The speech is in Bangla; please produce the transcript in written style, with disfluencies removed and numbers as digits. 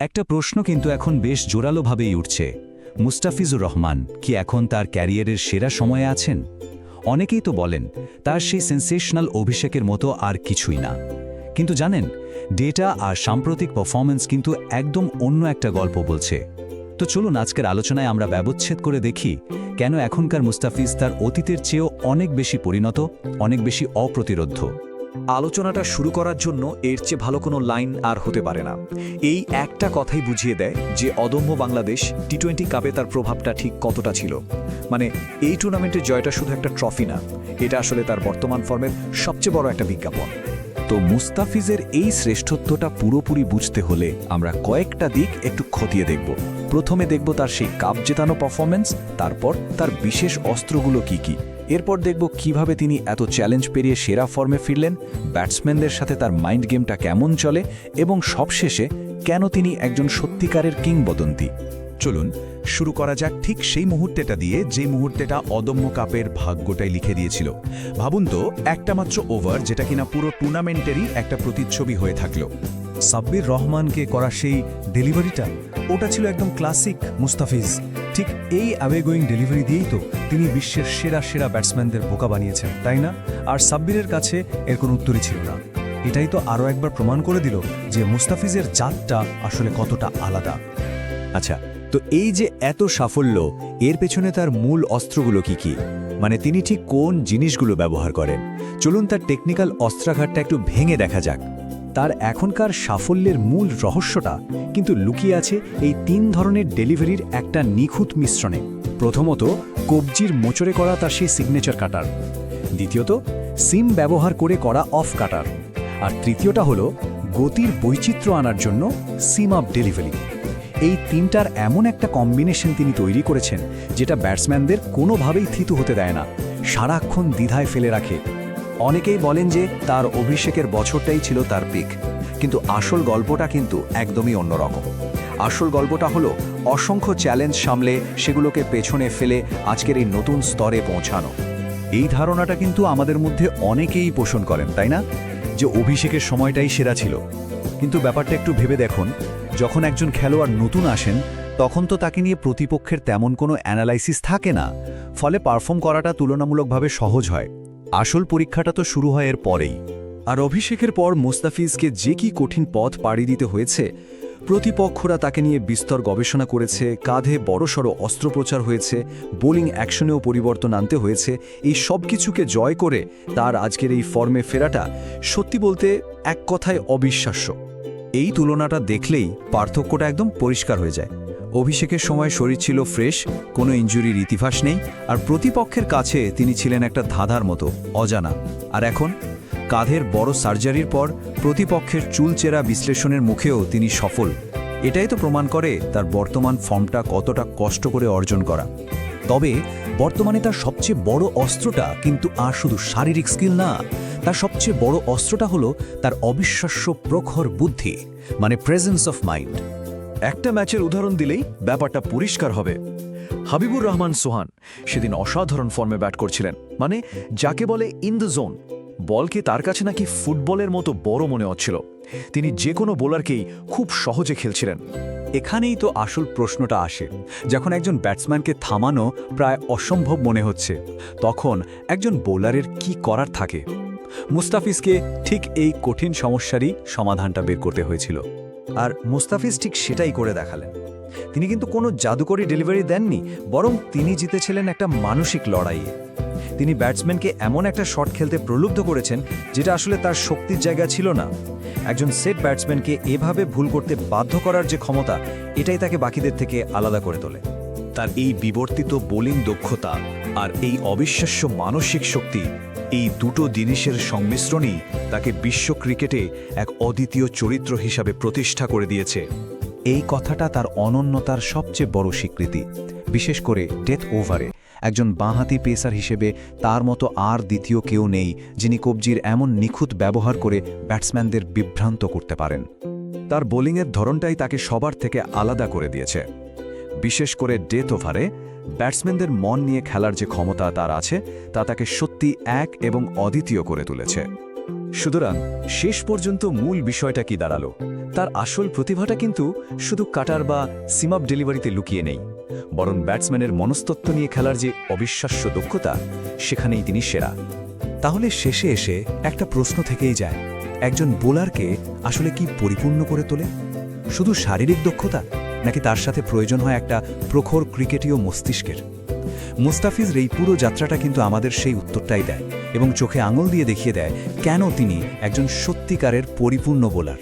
একটা প্রশ্ন কিন্তু এখন বেশ জোরালোভাবেই উঠছে। মুস্তাফিজুর রহমান কি এখন তার ক্যারিয়ারের সেরা সময়ে আছেন? অনেকেই তো বলেন তার সেই সেন্সেশনাল অভিষেকের মতো আর কিছুই না। কিন্তু জানেন, ডেটা আর সাম্প্রতিক পারফরম্যান্স কিন্তু একদম অন্য একটা গল্প বলছে। তো চলুন আজকের আলোচনায় আমরা ব্যবচ্ছেদ করে দেখি কেন এখনকার মুস্তাফিজ তার অতীতের চেয়েও অনেক বেশি পরিণত, অনেক বেশি অপ্রতিরোধ্য। আলোচনাটা শুরু করার জন্য এর চেয়ে ভালো কোনো লাইন আর হতে পারে না। এই একটা কথাই বুঝিয়ে দেয় যে অদম্য বাংলাদেশ টি-20 কাপে তার প্রভাবটা ঠিক কতটা ছিল। মানে এই টুর্নামেন্টের জয়টা শুধু একটা ট্রফি না, এটা আসলে তার বর্তমান ফর্মের সবচেয়ে বড় একটা বিজ্ঞাপন। তো মুস্তাফিজের এই শ্রেষ্ঠত্বটা পুরোপুরি বুঝতে হলে আমরা কয়েকটা দিক একটু খতিয়ে দেখব। প্রথমে দেখব তার সেই কাপ জেতানো পারফরম্যান্স, তারপর তার বিশেষ অস্ত্রগুলো কি কি। এরপর দেখব কিভাবে তিনি এত চ্যালেঞ্জ পেরিয়ে সেরা ফর্মে ফিরলেন, ব্যাটসম্যানদের সাথে তার মাইন্ড গেমটা কেমন চলে, এবং সবশেষে কেন তিনি একজন সত্যিকারের কিংবদন্তি। চলুন শুরু করা যাক ঠিক সেই মুহূর্তেটা দিয়ে, যে মুহূর্তেটা অদম্য কাপের ভাগ্যটাই লিখে দিয়েছিল। ভাবুন তো, একটা মাত্র ওভার যেটা কিনা পুরো টুর্নামেন্টেরই একটা প্রতিচ্ছবি হয়ে থাকলো। সাব্বির রহমানকে করা সেই ডেলিভারিটা, ওটা ছিল একদম ক্লাসিক মুস্তাফিজ। ঠিক এই অ্যাওয়ে-গোয়িং ডেলিভারি দিয়েই তো তিনি বিশ্বের সেরা সেরা ব্যাটসম্যানদের বোকা বানিয়েছেন, তাই না? আর সাব্বিরের কাছে এর কোনো উত্তরই ছিল না। এটাই তো আরও একবার প্রমাণ করে দিল যে মুস্তাফিজের জাতটা আসলে কতটা আলাদা। আচ্ছা, তো এই যে এত সাফল্য, এর পেছনে তার মূল অস্ত্রগুলো কি কি? মানে তিনি ঠিক কোন জিনিসগুলো ব্যবহার করেন? চলুন তার টেকনিক্যাল অস্ত্রাঘাতটা একটু ভেঙে দেখা যাক। তার এখনকার সাফল্যের মূল রহস্যটা কিন্তু লুকিয়ে আছে এই 3 ধরনের ডেলিভারির একটা নিখুঁত মিশ্রণে। প্রথমত, কবজির মোচড়ে করা তার সেই সিগনেচার কাটার। দ্বিতীয়ত, সিম ব্যবহার করে করা অফ কাটার। আর তৃতীয়টা হলো গতির বৈচিত্র্য আনার জন্য সিম আপ ডেলিভারি। এই তিনটার এমন একটা কম্বিনেশন তিনি তৈরি করেছেন যেটা ব্যাটসম্যানদের কোনোভাবেই থিতু হতে দেয় না, সারাক্ষণ দ্বিধায় ফেলে রাখে। অনেকেই বলেন যে তার অভিষেকের বছরটাই ছিল তার পিক, কিন্তু আসল গল্পটা কিন্তু একদমই অন্যরকম। আসল গল্পটা হলো অসংখ্য চ্যালেঞ্জ সামলে সেগুলোকে পেছনে ফেলে আজকের এই নতুন স্তরে পৌঁছানো। এই ধারণাটা কিন্তু আমাদের মধ্যে অনেকেই পোষণ করেন, তাই না? যে অভিষেকের সময়টাই সেরা ছিল। কিন্তু ব্যাপারটা একটু ভেবে দেখুন, যখন একজন খেলোয়াড় নতুন আসেন তখন তো তাকে নিয়ে প্রতিপক্ষের তেমন কোনো অ্যানালাইসিস থাকে না, ফলে পারফর্ম করাটা তুলনামূলকভাবে সহজ হয়। আসল পরীক্ষাটা তো শুরু হয় এর পরেই। আর অভিষেকের পর মুস্তাফিজকে যে কি কঠিন পথ পাড়ি দিতে হয়েছে। প্রতিপক্ষরা তাকে নিয়ে বিস্তর গবেষণা করেছে, কাঁধে বড়সড় অস্ত্রোপচার হয়েছে, বোলিং অ্যাকশনেও পরিবর্তন আনতে হয়েছে। এই সব কিছুকে জয় করে তার আজকের এই ফর্মে ফেরাটা সত্যি বলতে এক কথায় অবিশ্বাস্য। এই তুলনাটা দেখলেই পার্থক্যটা একদম পরিষ্কার হয়ে যায়। অভিষেকের সময় শরীর ছিল ফ্রেশ, কোনো ইনজুরির ইতিহাস নেই, আর প্রতিপক্ষের কাছে তিনি ছিলেন একটা ধাঁধার মতো অজানা। আর এখন কাঁধের বড় সার্জারির পর প্রতিপক্ষের চুলচেরা বিশ্লেষণের মুখেও তিনি সফল। এটাই তো প্রমাণ করে তার বর্তমান ফর্মটা কতটা কষ্ট করে অর্জন করা। তবে বর্তমানে তার সবচেয়ে বড় অস্ত্রটা কিন্তু আর শুধু শারীরিক স্কিল না, তার সবচেয়ে বড় অস্ত্রটা হলো তার অবিশ্বাস্য প্রখর বুদ্ধি, মানে প্রেজেন্স অফ মাইন্ড। একটা ম্যাচের উদাহরণ দিলেই ব্যাপারটা পরিষ্কার হবে। হাবিবুর রহমান সোহান সেদিন অসাধারণ ফর্মে ব্যাট করছিলেন, মানে যাকে বলে ইন দ্য জোন। বলকে তার কাছে নাকি ফুটবলের মতো বড় মনে হচ্ছিল। তিনি যে কোনো বোলারকেই খুব সহজে খেলছিলেন। এখানেই তো আসল প্রশ্নটা আসে। যখন একজন ব্যাটসম্যানকে থামানো প্রায় অসম্ভব মনে হচ্ছে, তখন একজন বোলারের কি করার থাকে? মুস্তাফিজকে ঠিক এই কঠিন সমস্যারই সমাধানটা বের করতে হয়েছিল। আর মুস্তাফিজ ঠিক সেটাই করে দেখালেন। তিনি কিন্তু কোনো জাদুকরী ডেলিভারি দেননি, বরং তিনি জিতেছিলেন একটা মানসিক লড়াইয়ে। তিনি ব্যাটসম্যানকে এমন একটা শট খেলতে প্রলুব্ধ করেছেন যেটা আসলে তার শক্তির জায়গা ছিল না। একজন সেট ব্যাটসম্যানকে এভাবে ভুল করতে বাধ্য করার যে ক্ষমতা, এটাই তাকে বাকিদের থেকে আলাদা করে তোলে। তার এই বিবর্তিত বোলিং দক্ষতা আর এই অবিশ্বাস্য মানসিক শক্তি, এই দুটো জিনিসের সংমিশ্রণই তাকে বিশ্ব ক্রিকেটে এক অদ্বিতীয় চরিত্র হিসাবে প্রতিষ্ঠা করে দিয়েছে। এই কথাটা তার অনন্যতার সবচেয়ে বড় স্বীকৃতি। বিশেষ করে ডেথ ওভারে একজন বাঁহাতি পেসার হিসেবে তার মতো আর দ্বিতীয় কেউ নেই যিনি কবজির এমন নিখুঁত ব্যবহার করে ব্যাটসম্যানদের বিভ্রান্ত করতে পারেন। তার বোলিংয়ের ধরনটাই তাকে সবার থেকে আলাদা করে দিয়েছে। বিশেষ করে ডেথ ওভারে ব্যাটসম্যানদের মন নিয়ে খেলার যে ক্ষমতা তার আছে, তা তাকে সত্যি এক এবং অদ্বিতীয় করে তুলেছে। সুতরাং শেষ পর্যন্ত মূল বিষয়টা কি দাঁড়ালো? তার আসল প্রতিভাটা কিন্তু শুধু কাটার বা সিম আপ ডেলিভারিতে লুকিয়ে নেই, বরং ব্যাটসম্যানের মনস্তত্ত্ব নিয়ে খেলার যে অবিশ্বাস্য দক্ষতা, সেখানেই তিনি সেরা। তাহলে শেষে এসে একটা প্রশ্ন থেকেই যায়, একজন বোলারকে আসলে কি পরিপূর্ণ করে তোলে? শুধু শারীরিক দক্ষতা, নাকি তার সাথে প্রয়োজন হয় একটা প্রখর ক্রিকেটীয় মস্তিষ্কের? মুস্তাফিজের এই পুরো যাত্রাটা কিন্তু আমাদের সেই উত্তরটাই দেয় এবং চোখে আঙুল দিয়ে দেখিয়ে দেয় কেন তিনি একজন সত্যিকারের পরিপূর্ণ বোলার।